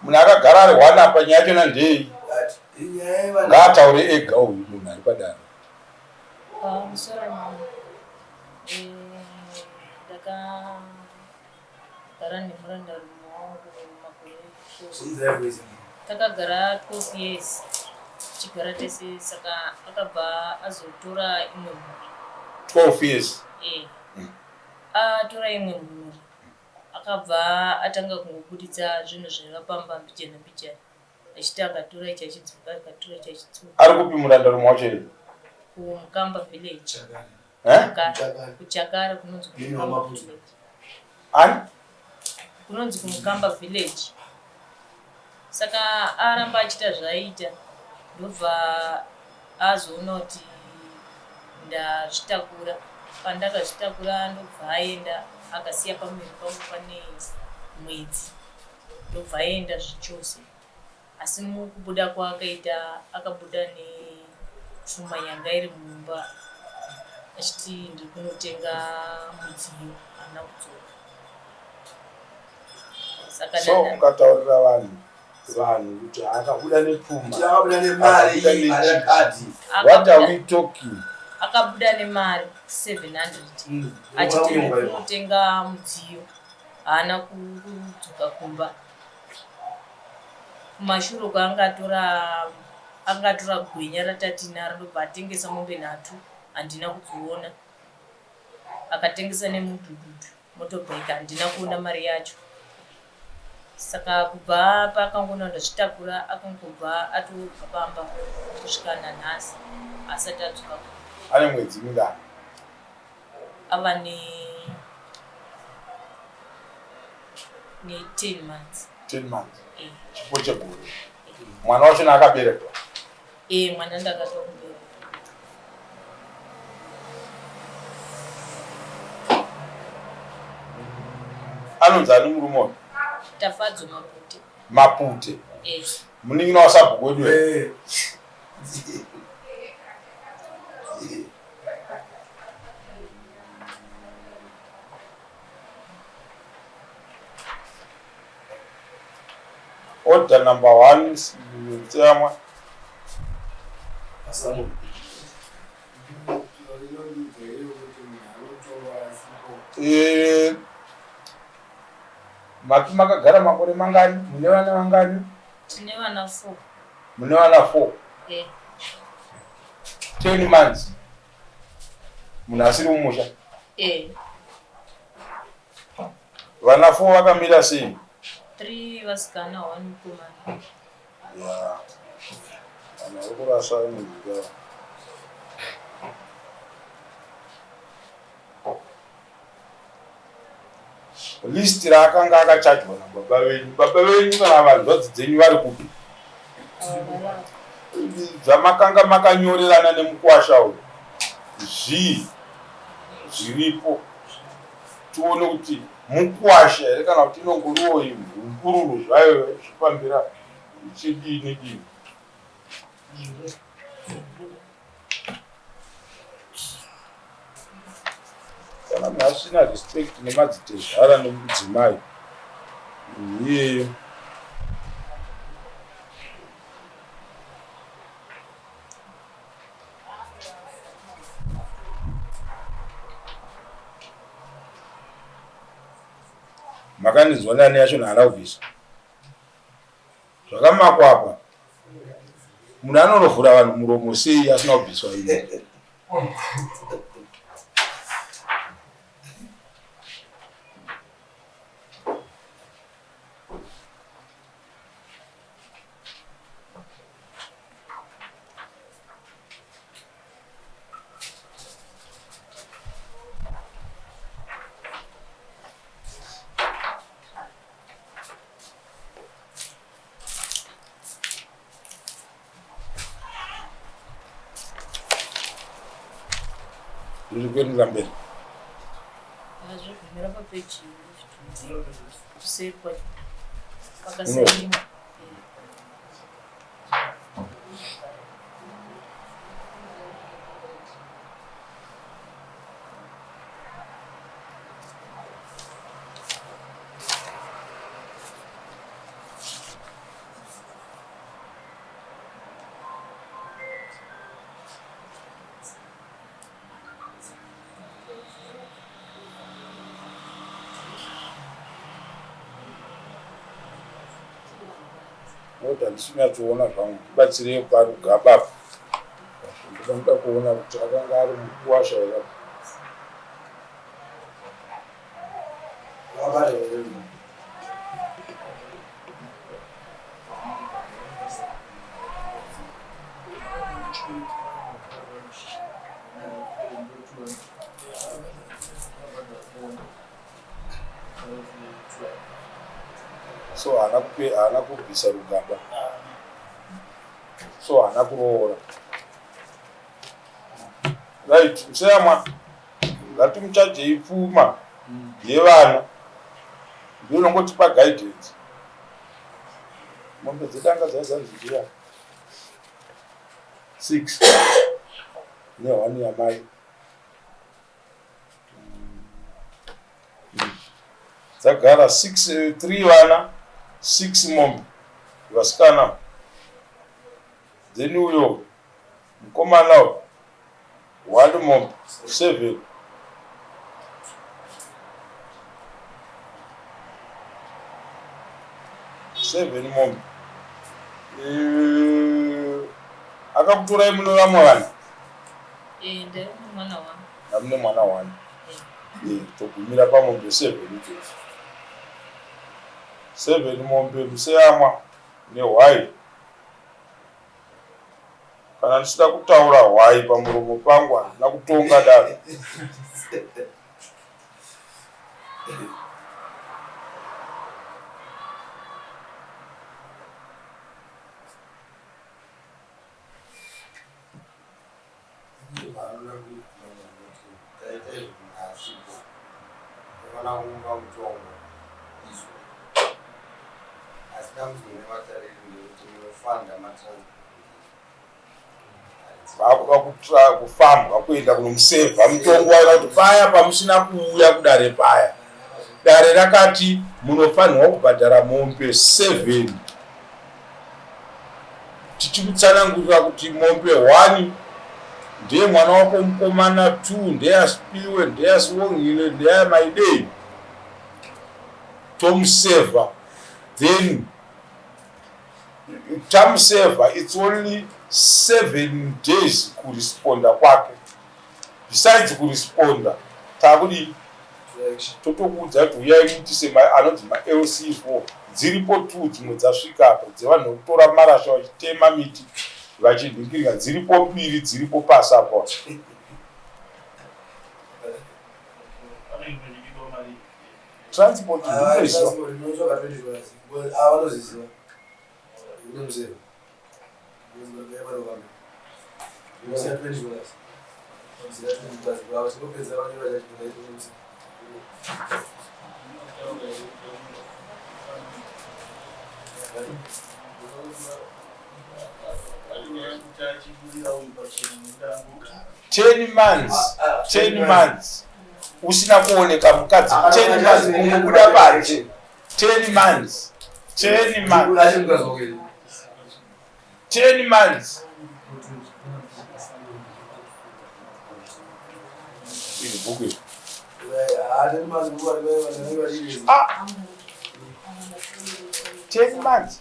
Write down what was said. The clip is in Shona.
Munhu akagara ari one apa nyaya yachona ndei ngaataure ega uyu munhu ari padare. Musoro ndakagara nemuranda wangu makore takagara 12 years tichigara tese, saka akabva azotora imwe mhuri. 12 years? Atora imwe mhuri akabva atanga kungobuditsa zvinhu zvakapamba mbijana mbijana achiti akatora ichi achidzoka akatora ichi achidzoka. Ari kupi murandarume wacho here? Kumukamba village. Kuchakara kunonzi Kumukamba village. Ani? Kunonzi Kumukamba village. Saka aramba achita zvaaita ndobva azoona kuti ndazvitakura. Pandakazvitakura ndobva aenda akasiya pamuviri pangu pane mwedzi, ndobva aenda zvichose. Asi mukubuda kwaakaita akabuda nepfuma yanga iri mumba achiti ndiri kunotenga mudziyo haana kudzoka. So ukataurira vanhu kuti akabuda nepfuma, akabuda nemari, what are we talking? Akabuda nemari 700 achiti ndiri kunotenga mudziyo haana kudzoka kumba. Kumashure angatora gwenya ratatina ndobva atengesa mombe 3 handina kudziona, akatengesa nemudhudhudhu motobike handina kuona mari yacho. Saka kubva paakangona ndazvitakura akangobva atobva pamba kusvika nanhasi asati adzoka. Ane mwedzi mingana? Ava ne 10 months. 10 months. Chipo chegore. Mwana wacho akaberekwa? Mwana ndakatokubereka. Anonzi ani murume uyu? Tafadzo Mapute. Mapute? Munin'ina wasabhuku wedu here? Order number 1, Tsama. Makagara makore mangani? Mune vana vangani? Tine vana 4. Mune vana 4? 10 months. Munhu asiri mumusha? Vana 4 vakamira sei? 3 vasikana 1 mukomana. Vanhu vari kurasa muzika. List raakanga akachajwa nababa venyu. Baba venyu kana vanhukadzi dzenyu vari kupi? Zvamakanga makanyorerana nemukwasha uyu zviripo, tione kuti mukwasha here kana kuti inongoriwo mhururu zvayo zvipambira chidini dini. Kana munhu asina respect nemadzitezvara nemudzimai iyeyo makanizwa nani yacho nahaana kubvisa zvakamakwa apa. Munhu anonovhura vanhu muromo sei asina kubviswa ino? Zvikuendera mberi. Zvigumira papeji kusekwa pakasema. Ngoda ndisina kuona zvangu batsire parugaba. Ndoda kuona kuti akanga ari mukuwasha here. So ana kubvisa rugaba. So ana kuroora. Right, msema ngatimuchajei pfuma yevana. Ndino ngotipa guidance. Mombe dzedanga dzazanziya 6 ne1 yamai. Dzagara 3 vana 6 mombe vasikana. Then uyo mukomana 1 mombe 7. Mombe. Akakutorai muno vamwe vana? Ndiri mwana wangu. Hamune mwana wani? Togumira pamombe 7 ichocho. 7 mombe museyamwa nehwai. Kana ndichida kutaura hwai pamuromo pangu handina kutonga daro. Vakuda kufamba kuenda kunomusevha mutongo waira kuti paya pamusina kuuya kudare paya. Dare rakati munofanirwa kubhadhara mombe 7. Tichikutsanangurira kuti mombe 1 ndiye mwana wako mukomana, 2 ndeyasipiwe, ndeyasiwongile, ndeyamaidei. Tomusevha. Then tamusevha, it's only 7 days kuresponda kwake. Besides kuresponda, takudi totokuudza kuti uyai muitise anonzi maLC4. Dziripo 2 dzimwe dzasvikapo dzevanhu vokutora marasha vachitema miti vachidhinkirika. Dziripo 2 dziripo pasapo. Transport ten months. Usina kuoneka mukadzi 10 months kumubuda panje. 10 months. 10 months. Ini buku. 10 months.